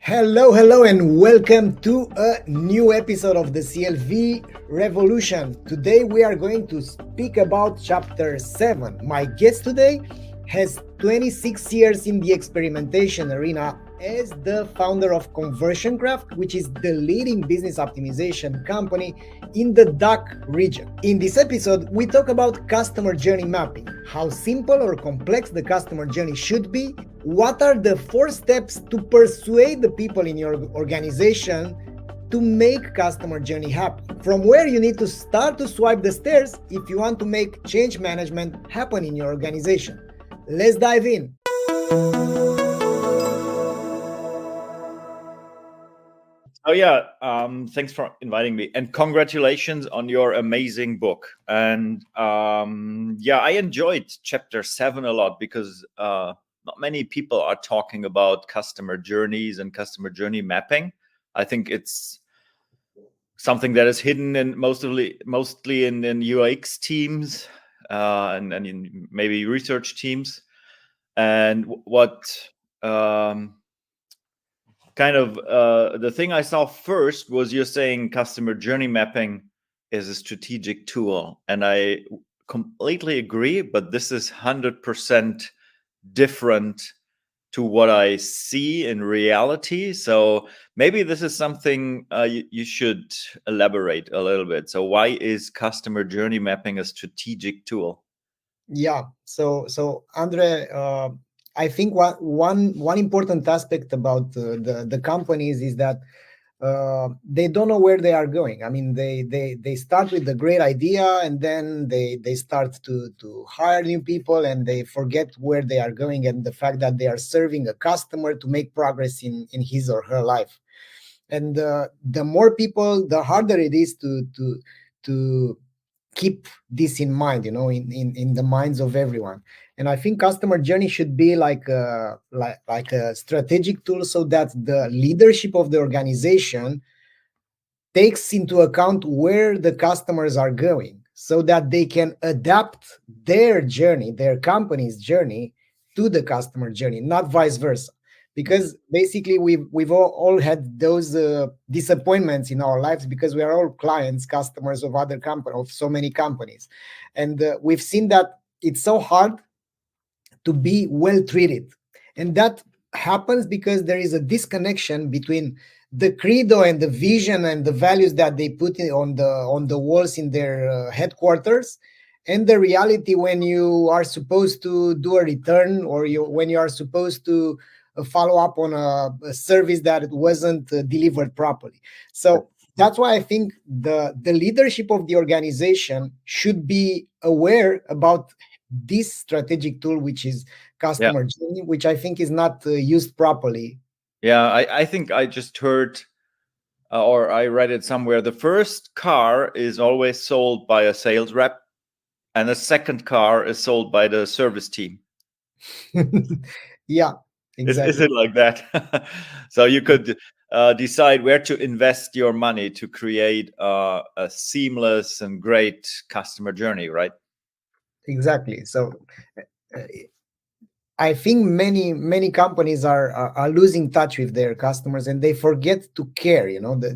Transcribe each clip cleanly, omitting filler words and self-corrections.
Hello, and welcome to a new episode of the CLV Revolution. Today we are going to speak about chapter 7. My guest today has 26 years in the experimentation arena as the founder of ConversionsKRAFT, which is the leading business optimization company in the DACH region. In this episode, we talk about customer journey mapping, how simple or complex the customer journey should be, what are the 4 steps to persuade the people in your organization to make customer journey happen, from where you need to start to swipe the stairs if you want to make change management happen in your organization. Let's dive in. Thanks for inviting me, and congratulations on your amazing book. And I enjoyed chapter 7 a lot because not many people are talking about customer journeys and customer journey mapping. I think it's something that is hidden in mostly in UX teams and in maybe research teams. And what the thing I saw first was you're saying customer journey mapping is a strategic tool, and I completely agree, but this is 100% different to what I see in reality. So maybe this is something you should elaborate a little bit. So why is customer journey mapping a strategic tool? Yeah, so Andre, I think one important aspect about the companies is that they don't know where they are going. I mean, they start with a great idea, and then they start to hire new people, and they forget where they are going and the fact that they are serving a customer to make progress in his or her life. And the more people, the harder it is to keep this in mind, in the minds of everyone. And I think customer journey should be like a strategic tool, so that the leadership of the organization takes into account where the customers are going, so that they can adapt their journey, their company's journey, to the customer journey, not vice versa. Because basically we've all had those disappointments in our lives, because we are all clients, customers of other companies, of so many companies, and we've seen that it's so hard to be well treated, and that happens because there is a disconnection between the credo and the vision and the values that they put on the walls in their headquarters, and the reality when you are supposed to do a return, or when you are supposed to follow up on a service that it wasn't delivered properly. So that's why I think the leadership of the organization should be aware about this strategic tool, which is customer journey, which I think is not used properly. Yeah, I think I just heard or I read it somewhere. The first car is always sold by a sales rep, and the second car is sold by the service team. Yeah, exactly. Is it like that? So you could decide where to invest your money to create a seamless and great customer journey, right? Exactly. So I think many companies are losing touch with their customers, and they forget to care.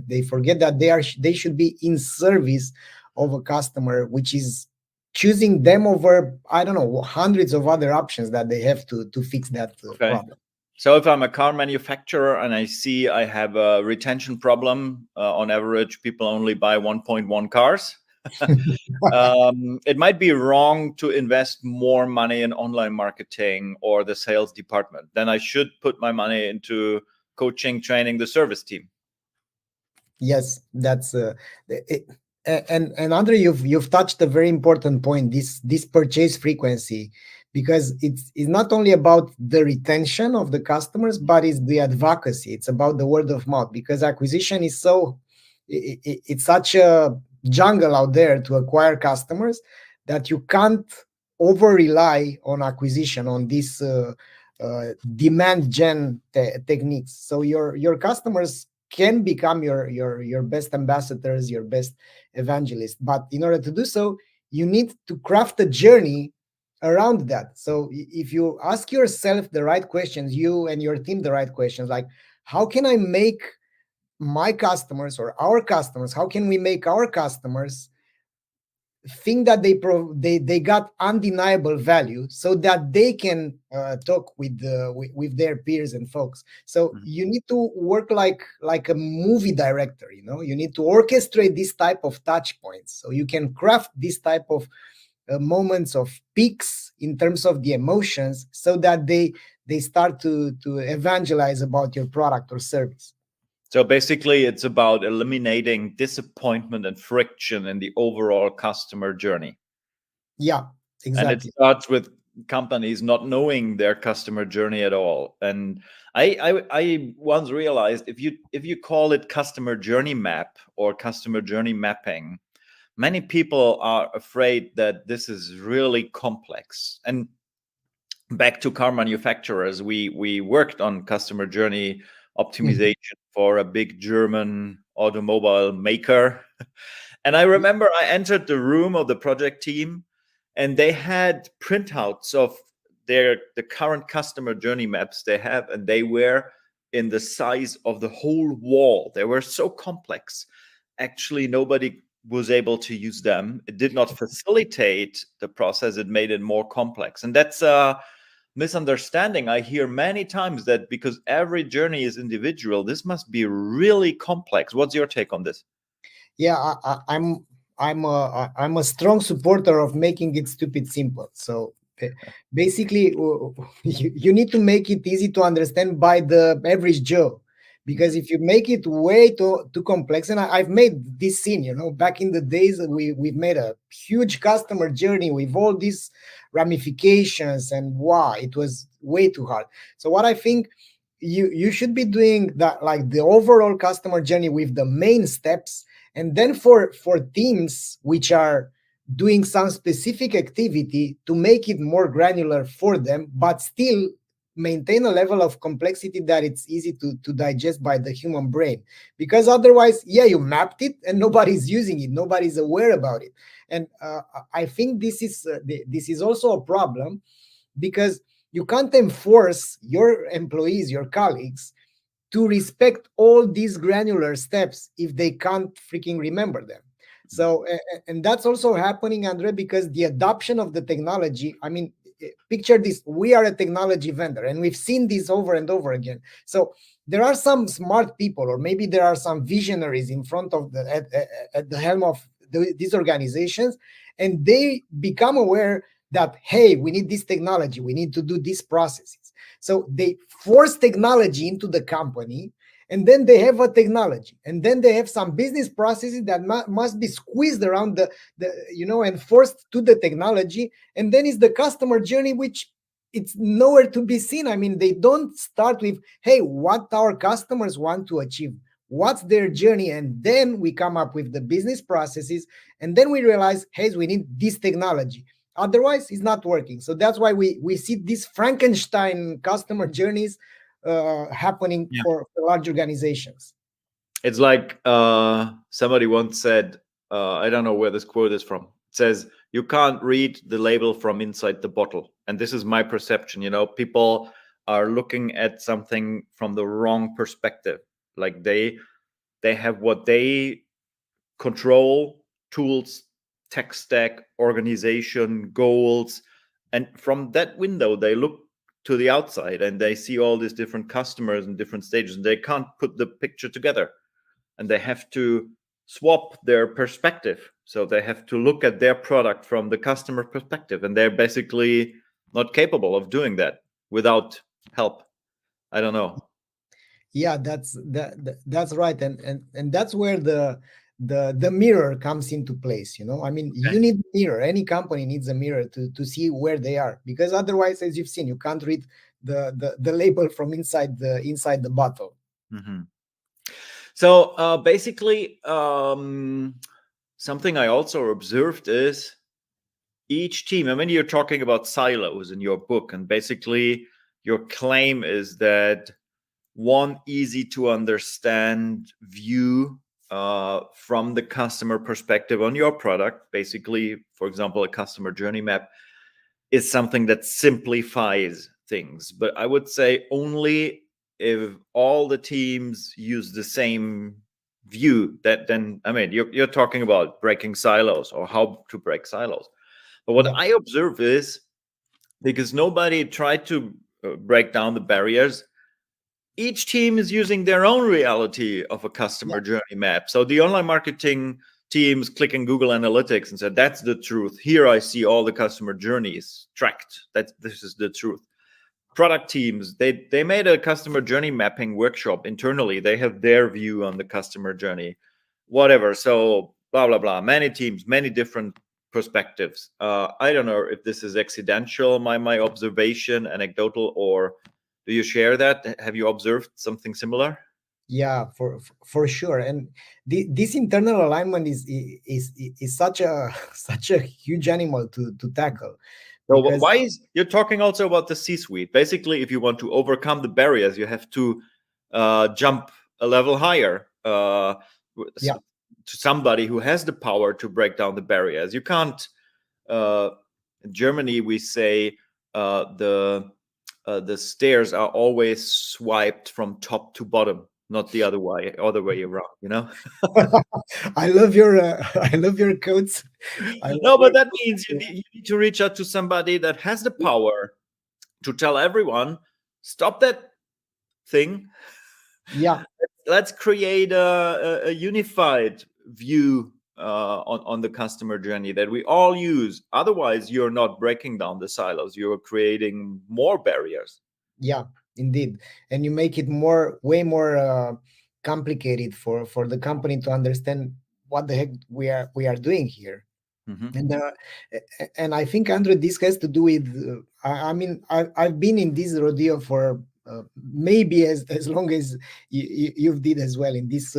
They forget that they should be in service of a customer, which is choosing them over, I don't know, hundreds of other options that they have to fix that problem. So if I'm a car manufacturer and I see I have a retention problem, on average, people only buy 1.1 cars. It might be wrong to invest more money in online marketing or the sales department. Then I should put my money into coaching, training the service team. Yes, that's and Andre, you've touched a very important point. This purchase frequency, because it's not only about the retention of the customers, but it's the advocacy. It's about the word of mouth, because acquisition is it's such a jungle out there to acquire customers, that you can't over rely on acquisition, on these demand gen techniques. So your customers can become your best ambassadors, your best evangelists. But in order to do so, you need to craft a journey around that. So if you ask yourself the right questions, you and your team the right questions, like, how can I make my customers or our customers, how can we make our customers think that they got undeniable value, so that they can talk with their peers and folks. So you need to work like a movie director. You need to orchestrate this type of touch points, so you can craft this type of moments of peaks in terms of the emotions, so that they start to evangelize about your product or service. So basically, it's about eliminating disappointment and friction in the overall customer journey. Yeah, exactly. And it starts with companies not knowing their customer journey at all. And I once realized if you call it customer journey map or customer journey mapping, many people are afraid that this is really complex. And back to car manufacturers, we worked on customer journey optimization for a big German automobile maker. And I remember I entered the room of the project team, and they had printouts of the current customer journey maps they have, and they were in the size of the whole wall. They were so complex. Actually, nobody was able to use them. It did not facilitate the process. It made it more complex. And that's a misunderstanding I hear many times, that because every journey is individual, this must be really complex. What's your take on this? Yeah, I'm a strong supporter of making it stupid simple. So basically, you need to make it easy to understand by the average Joe, because if you make it way too complex, and I've made this scene, back in the days, we've made a huge customer journey with all these ramifications, and wow, it was way too hard. So what I think you should be doing, that like the overall customer journey with the main steps, and then for teams which are doing some specific activity, to make it more granular for them, but still maintain a level of complexity that it's easy to digest by the human brain. Because otherwise, yeah, you mapped it and nobody's using it, nobody's aware about it. And I think this is also a problem, because you can't enforce your employees, your colleagues, to respect all these granular steps if they can't freaking remember them. So, and that's also happening, Andre, because the adoption of the technology, I mean, picture this: we are a technology vendor, and we've seen this over and over again. So there are some smart people, or maybe there are some visionaries in front of at the helm of these organizations, and they become aware that, hey, we need this technology, we need to do these processes. So they force technology into the company, and then they have a technology, and then they have some business processes that must be squeezed around and forced to the technology. And then it's the customer journey, which it's nowhere to be seen. I mean, they don't start with, hey, what our customers want to achieve, what's their journey, and then we come up with the business processes, and then we realize, hey, we need this technology. Otherwise, it's not working. So that's why we see these Frankenstein customer journeys happening for large organizations. It's like somebody once said, I don't know where this quote is from. It says, you can't read the label from inside the bottle. And this is my perception. People are looking at something from the wrong perspective. Like they have what they control, tools, tech stack, organization, goals. And from that window, they look to the outside and they see all these different customers in different stages, and they can't put the picture together. And they have to swap their perspective. So they have to look at their product from the customer perspective, and they're basically not capable of doing that without help. I don't know. Yeah, that's right. And that's where the mirror comes into place. I mean, you need a mirror. Any company needs a mirror to see where they are, because otherwise, as you've seen, you can't read the label from inside the bottle. Mm-hmm. So basically, something I also observed is each team, I mean, you're talking about silos in your book, and basically your claim is that one easy to understand view from the customer perspective on your product, basically, for example, a customer journey map, is something that simplifies things. But I would say only if all the teams use the same view, that then, I mean, you're talking about breaking silos or how to break silos. But what I observe is, because nobody tried to break down the barriers, each team is using their own reality of a customer journey map. So the online marketing teams click in Google Analytics and said, that's the truth. Here I see all the customer journeys tracked. This is the truth. Product teams, they made a customer journey mapping workshop internally. They have their view on the customer journey, whatever. So blah, blah, blah. Many teams, many different perspectives. I don't know if this is accidental, my observation, anecdotal, or do you share that? Have you observed something similar? Yeah, for sure. And this internal alignment is such a such a huge animal to tackle. So Because why is, you're talking also about the C-suite? Basically, if you want to overcome the barriers, you have to jump a level higher to somebody who has the power to break down the barriers. You can't. In Germany, we say the stairs are always swiped from top to bottom, not the other way around. You know. I love your I love your quotes. No, but that means you need to reach out to somebody that has the power to tell everyone, stop that thing. Yeah. Let's create a unified view on the customer journey that we all use. Otherwise, you're not breaking down the silos. You're creating more barriers. Yeah, indeed. And you make it way more complicated for the company to understand what the heck we are doing here. And I think, Andre, this has to do with I mean, I've been in this rodeo for maybe as long as you've did as well, in this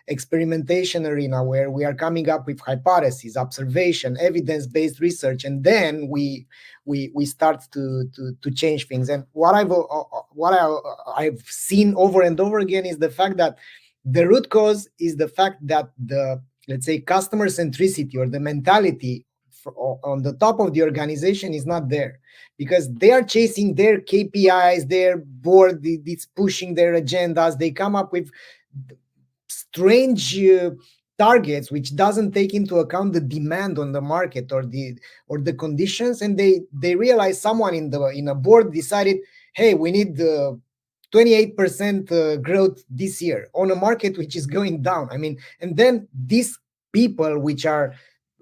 experimentation arena, where we are coming up with hypotheses, observation, evidence-based research, and then we start to change things. And what I've seen over and over again is the fact that the root cause is the fact that the, let's say, customer centricity, or the mentality on the top of the organization, is not there, because they are chasing their KPIs, their board it's pushing their agendas. They come up with strange targets which doesn't take into account the demand on the market or the conditions, and they realize someone in a board decided, hey, we need 28% growth this year on a market which is going down. I mean, and then these people which are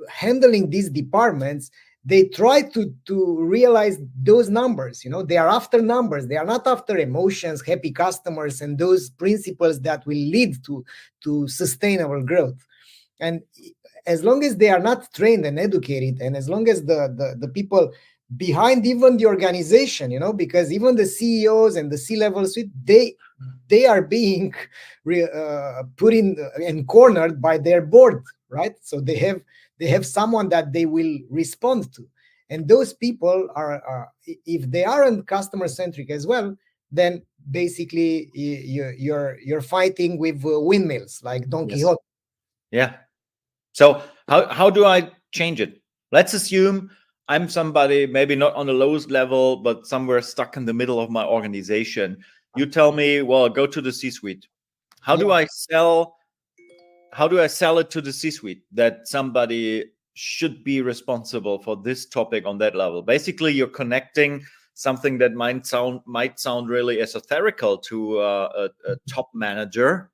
handling these departments, they try to realize those numbers. They are after numbers. They are not after emotions, happy customers, and those principles that will lead to sustainable growth. And as long as they are not trained and educated, and as long as the people behind even the organization, because even the CEOs and the C-level suite, they are being put in and cornered by their board, right? So they have someone that they will respond to, and those people are if they aren't customer centric as well, then basically you're fighting with windmills like Don Quixote. Yeah. So how do I change it? Let's assume I'm somebody maybe not on the lowest level, but somewhere stuck in the middle of my organization. You tell me, well, go to the C-suite. How do I sell it to the C-suite that somebody should be responsible for this topic on that level? Basically, you're connecting something that might sound really esoterical to a top manager,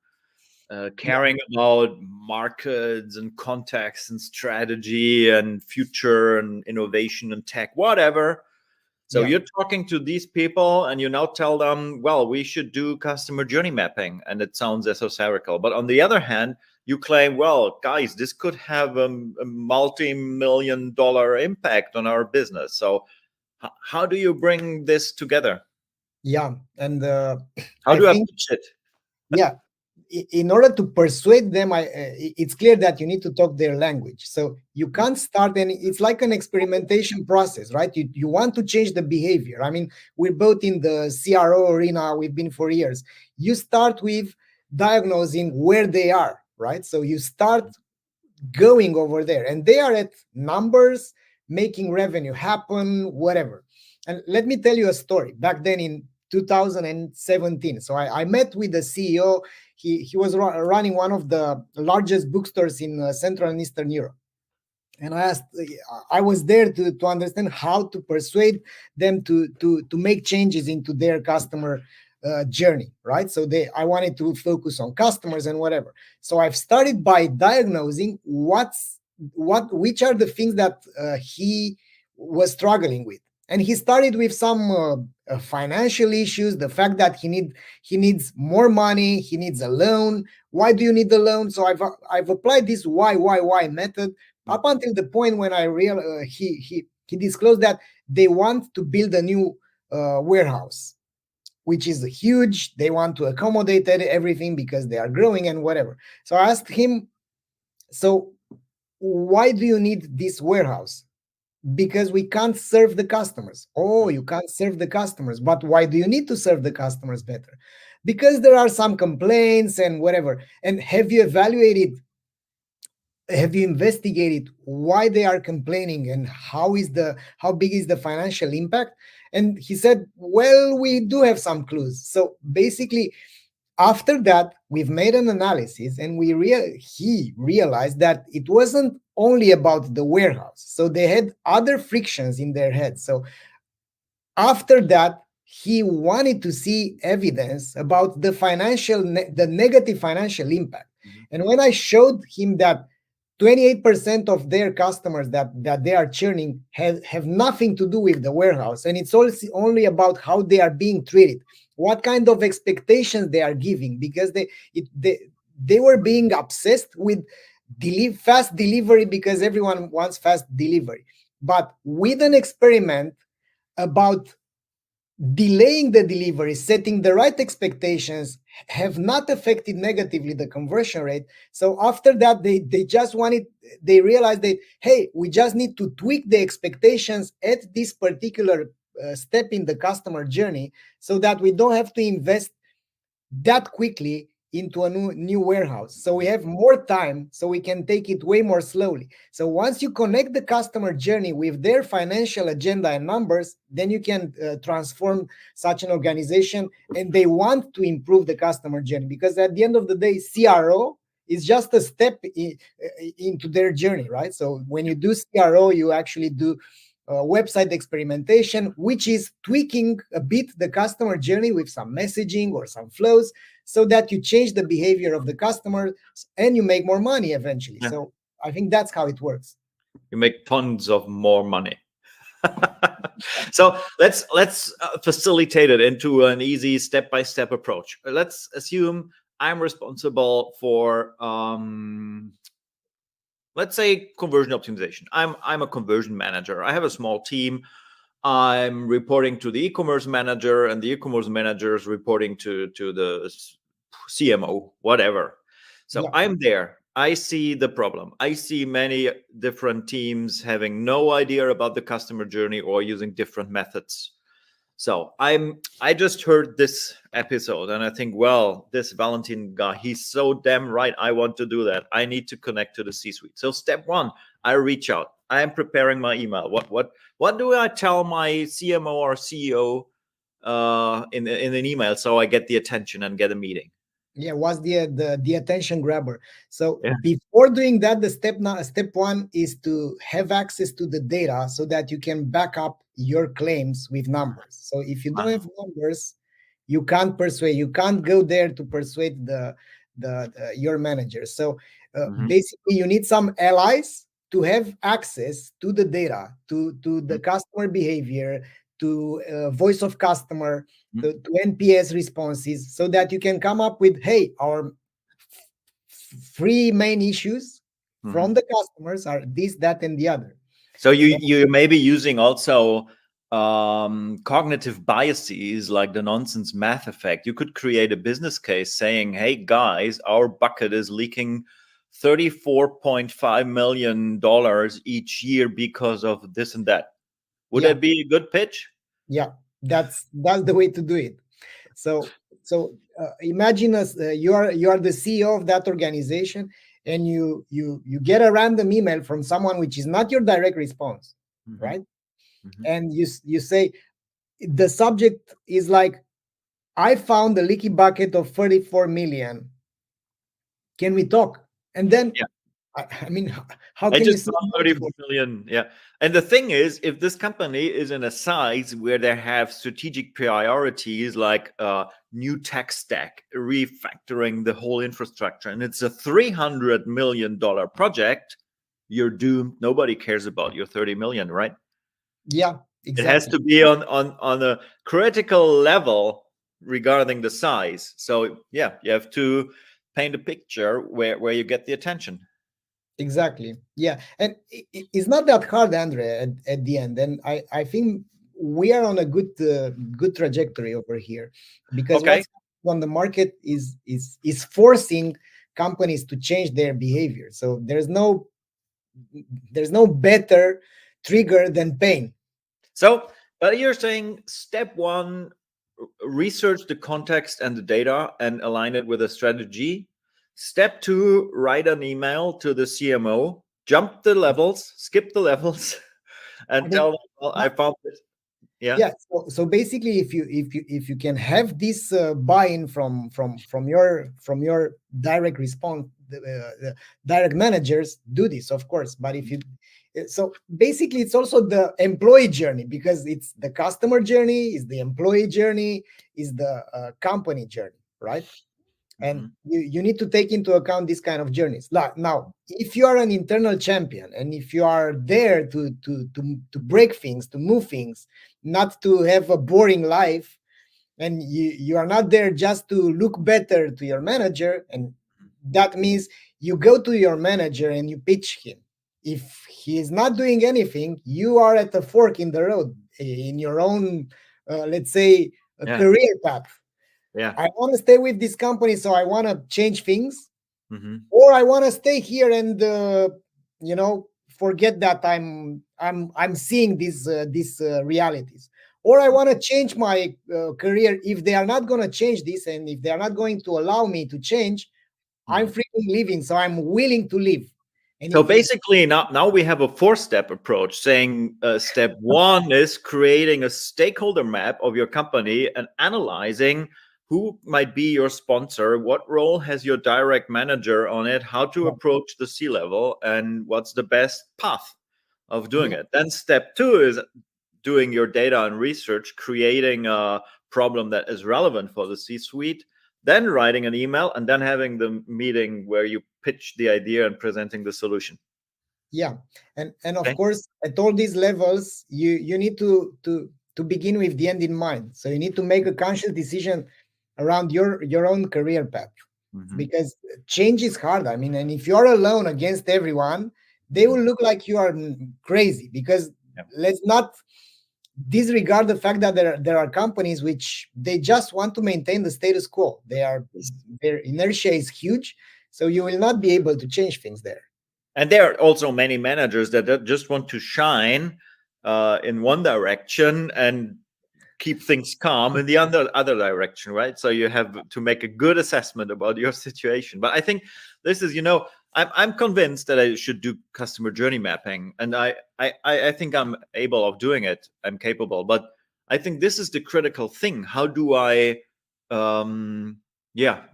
caring about markets and context and strategy and future and innovation and tech, whatever. So you're talking to these people and you now tell them, well, we should do customer journey mapping. And it sounds esoterical. But on the other hand, you claim, well, guys, this could have a multi-million-dollar impact on our business. So how do you bring this together? Yeah. And how do I pitch it? Yeah. In order to persuade them, it's clear that you need to talk their language. So you can't start it's like an experimentation process, right? You want to change the behavior. I mean, we're both in the CRO arena. We've been for years. You start with diagnosing where they are, right? So you start going over there, and they are at numbers, making revenue happen, whatever. And let me tell you a story. Back then in 2017. So I met with the CEO. He was running one of the largest bookstores in Central and Eastern Europe. And I was there to understand how to persuade them to make changes into their customer journey, right? So I wanted to focus on customers and whatever. So I've started by diagnosing which are the things that he was struggling with. And he started with some financial issues, the fact that he needs more money, he needs a loan. Why do you need the loan? So I've applied this why method up until the point when he disclosed that they want to build a new warehouse, which is huge. They want to accommodate everything because they are growing and whatever. So I asked him, so why do you need this warehouse? Because we can't serve the customers. Oh, you can't serve the customers, but why do you need to serve the customers better? Because there are some complaints and whatever. And have you investigated why they are complaining and how big is the financial impact? And he said, well, we do have some clues. So basically, after that, we've made an analysis, and he realized that it wasn't only about the warehouse. So they had other frictions in their head. So after that, he wanted to see evidence about the negative financial impact. And when I showed him that 28% of their customers that they are churning have nothing to do with the warehouse, and it's also only about how they are being treated, what kind of expectations they are giving, because they were being obsessed with fast delivery because everyone wants fast delivery. But with an experiment about delaying the delivery, setting the right expectations, have not affected negatively the conversion rate. So after that, they realized that, hey, we just need to tweak the expectations at this particular step in the customer journey, so that we don't have to invest that quickly into a new warehouse. So we have more time, so we can take it way more slowly. So once you connect the customer journey with their financial agenda and numbers, then you can transform such an organization, and they want to improve the customer journey, because at the end of the day, CRO is just a step into their journey, right? So when you do CRO, you actually do website experimentation, which is tweaking a bit the customer journey with some messaging or some flows, so that you change the behavior of the customer and you make more money eventually. Yeah. So I think that's how it works. You make tons of more money. So let's facilitate it into an easy step-by-step approach. Let's assume I'm responsible for let's say conversion optimization. I'm a conversion manager. I have a small team. I'm reporting to the e-commerce manager, and the e-commerce manager is reporting to the CMO, whatever. So yeah. I'm there. I see the problem. I see many different teams having no idea about the customer journey or using different methods. So I just heard this episode, and I think, well, this Valentin guy, he's so damn right. I want to do that. I need to connect to the C-suite. So step one, I reach out. I am preparing my email. What do I tell my CMO or CEO in an email so I get the attention and get a meeting? Yeah, what's the attention grabber? So yeah. Before doing that, the step one is to have access to the data so that you can back up your claims with numbers. So if you don't have numbers, you can't persuade. You can't go there to persuade your manager. So basically, you need some allies to have access to the data, to the customer behavior, to voice of customer, to NPS responses, so that you can come up with, hey, our three main issues from the customers are this, that, and the other. So you may be using also cognitive biases like the nonsense math effect. You could create a business case saying, hey guys, our bucket is leaking $34.5 million each year because of this and that. Would that be a good pitch? Yeah, that's the way to do it. So imagine you are the CEO of that organization, and you get a random email from someone which is not your direct response, right? And you say the subject is like, I found a leaky bucket of 34 million. Can we talk? And then, Yeah. I mean, how I can you just say found no to 34 million. Yeah. And the thing is, if this company is in a size where they have strategic priorities like new tech stack, refactoring the whole infrastructure, and it's a $300 million project, you're doomed. Nobody cares about your 30 million, right? Yeah, It has exactly. to be on a critical level regarding the size. So yeah, you have to paint a picture where you get the attention. Exactly. Yeah. And it's not that hard, Andre, at the end. And I think we are on a good trajectory over here, because Okay. what's on the market is forcing companies to change their behavior. So there's no better trigger than pain. So, but you're saying step one, research the context and the data and align it with a strategy. Step two, write an email to the CMO, jump the levels, skip the levels, I and mean, tell them, well, I found this. Yeah. yeah. So basically, if you can have this buy-in from your direct response, the direct managers, do this, of course. But if you so basically, it's also the employee journey, because it's the customer journey, is the employee journey, is the company journey, right? And Mhm. you need to take into account these kind of journeys. Now, if you are an internal champion, and if you are there to break things, to move things, not to have a boring life, and you are not there just to look better to your manager, and that means you go to your manager and you pitch him. If he is not doing anything, you are at a fork in the road, in your own, let's say, a Yeah. career path. Yeah. I want to stay with this company, so I want to change things, Mhm. or I want to stay here and forget that I'm seeing these realities, or I want to change my career. If they are not going to change this, and if they are not going to allow me to change, I'm Mhm. freaking leaving. So I'm willing to leave. And So if basically, now we have a four-step approach, saying step one is creating a stakeholder map of your company and analyzing who might be your sponsor, what role has your direct manager on it, how to approach the C-level, and what's the best path of doing yeah, it. Then step two is doing your data and research, creating a problem that is relevant for the C-suite, then writing an email, and then having the meeting where you pitch the idea and presenting the solution. yeah, and of Okay. course, at all these levels, you need to begin with the end in mind. So you need to make a conscious decision around your own career path, Mhm. because change is hard. I mean, and if you're alone against everyone, they Mhm. will look like you are crazy. Because Yeah. let's not disregard the fact that there are companies which they just want to maintain the status quo. Their inertia is huge, so you will not be able to change things there. And there are also many managers that just want to shine in one direction and keep things calm in the other direction, right? So you have to make a good assessment about your situation. But I think this is, I'm convinced that I should do customer journey mapping, and I think I'm able of doing it. I'm capable, but I think this is the critical thing. How do I,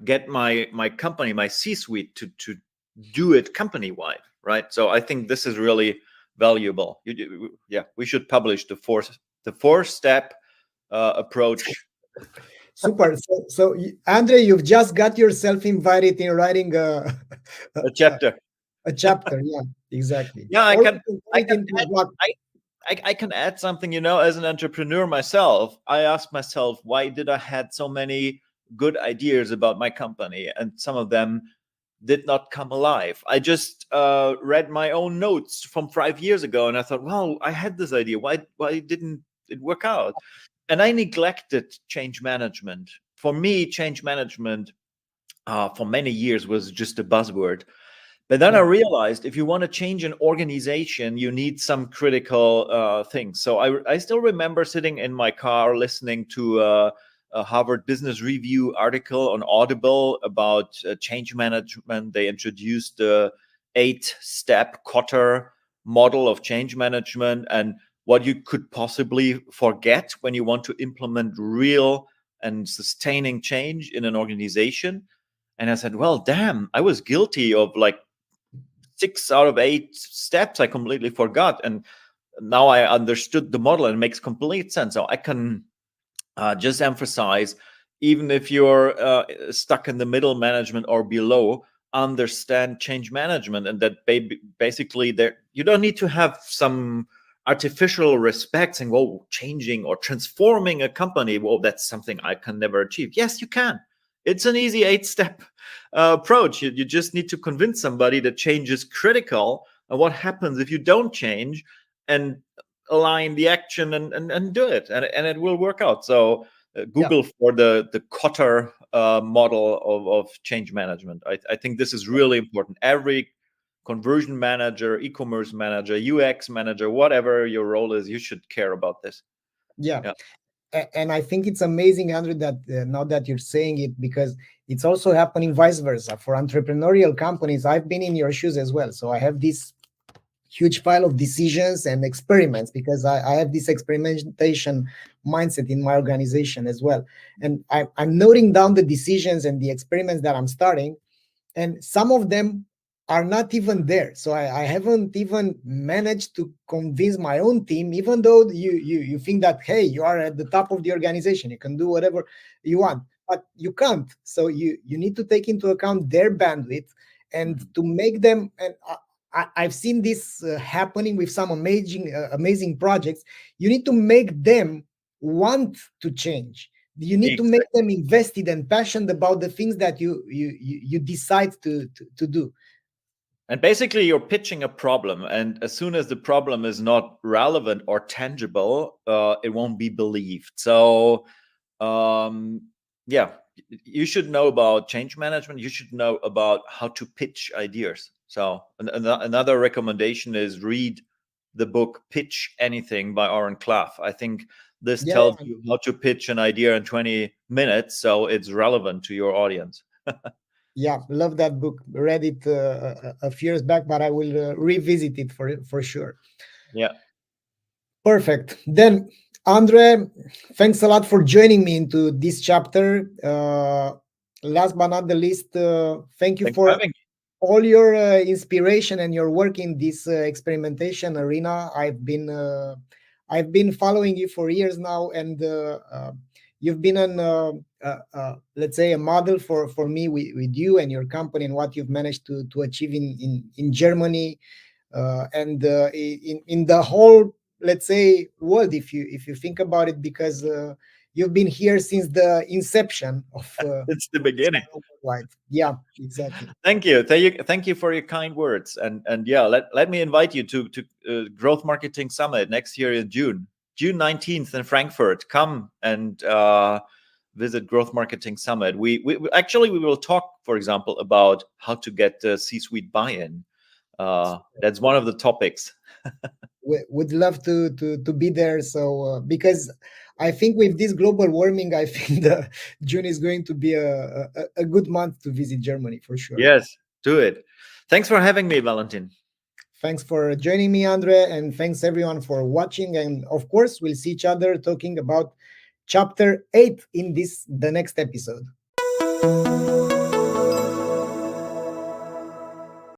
get my company, my C-suite to do it company wide, right? So I think this is really valuable. We should publish the four-step approach. Super. So Andre, you've just got yourself invited in writing a, A chapter. a chapter. Yeah, exactly. Yeah, I Or can, you can I turn it can into a add, blog. I can add something. As an entrepreneur myself, I asked myself, why did I had so many good ideas about my company, and some of them did not come alive. I just read my own notes from 5 years ago, and I thought, well, I had this idea. Why didn't it work out? And I neglected change management. For me, change management for many years was just a buzzword. But then I Yeah. realized if you want to change an organization, you need some critical things. So I still remember sitting in my car listening to a Harvard Business Review article on Audible about change management. They introduced the 8-step Kotter model of change management and what you could possibly forget when you want to implement real and sustaining change in an organization. And I said, well, damn, I was guilty of like 6 out of 8 steps I completely forgot. And now I understood the model and it makes complete sense. So I can just emphasize, even if you're stuck in the middle management or below, understand change management, and that basically there you don't need to have some artificial respect saying, well, changing or transforming a company, well, that's something I can never achieve. Yes, you can. It's an easy 8-step approach. You just need to convince somebody that change is critical, and what happens if you don't change, and align the action and do it, and it will work out. So Google for the Kotter model of change management. I think this is really important. Every conversion manager, e-commerce manager, UX manager, whatever your role is, you should care about this. Yeah. And I think it's amazing, Andrew, that now that you're saying it, because it's also happening vice versa for entrepreneurial companies. I've been in your shoes as well, so I have this huge pile of decisions and experiments, because I have this experimentation mindset in my organization as well. And I'm noting down the decisions and the experiments that I'm starting, and some of them are not even there. So I haven't even managed to convince my own team, even though you think that, hey, you are at the top of the organization, you can do whatever you want, but you can't. So you need to take into account their bandwidth, and to make them, and I've seen this happening with some amazing projects. You need to make them want to change. You need to make them invested and passionate about the things that you decide to do. And basically, you're pitching a problem, and as soon as the problem is not relevant or tangible, it won't be believed. So, yeah, you should know about change management. You should know about how to pitch ideas. So, another recommendation is read the book "Pitch Anything" by Aaron Clough. I think this tells you how to pitch an idea in 20 minutes, so it's relevant to your audience. Yeah, love that book. Read it a few years back, but I will revisit it for sure. Yeah. Perfect. Then, Andre, thanks a lot for joining me into this chapter. Last but not the least, thank you for all your inspiration and your work in this experimentation arena. I've been following you for years now, and you've been an let's say a model for me with you and your company, and what you've managed to achieve in Germany, and in the whole, let's say, world, if you think about it, because you've been here since the inception of it's the beginning. Yeah, exactly. Thank you for your kind words, and yeah, let me invite you to Growth Marketing Summit next year in June 19th in Frankfurt. Come and visit Growth Marketing Summit. We will talk, for example, about how to get C-suite buy-in. That's one of the topics. Would love to be there. So because I think with this global warming, I think the June is going to be a good month to visit Germany for sure. Yes, do it. Thanks for having me, Valentin. Thanks for joining me, Andre, and thanks everyone for watching. And of course, we'll see each other talking about chapter 8 in the next episode.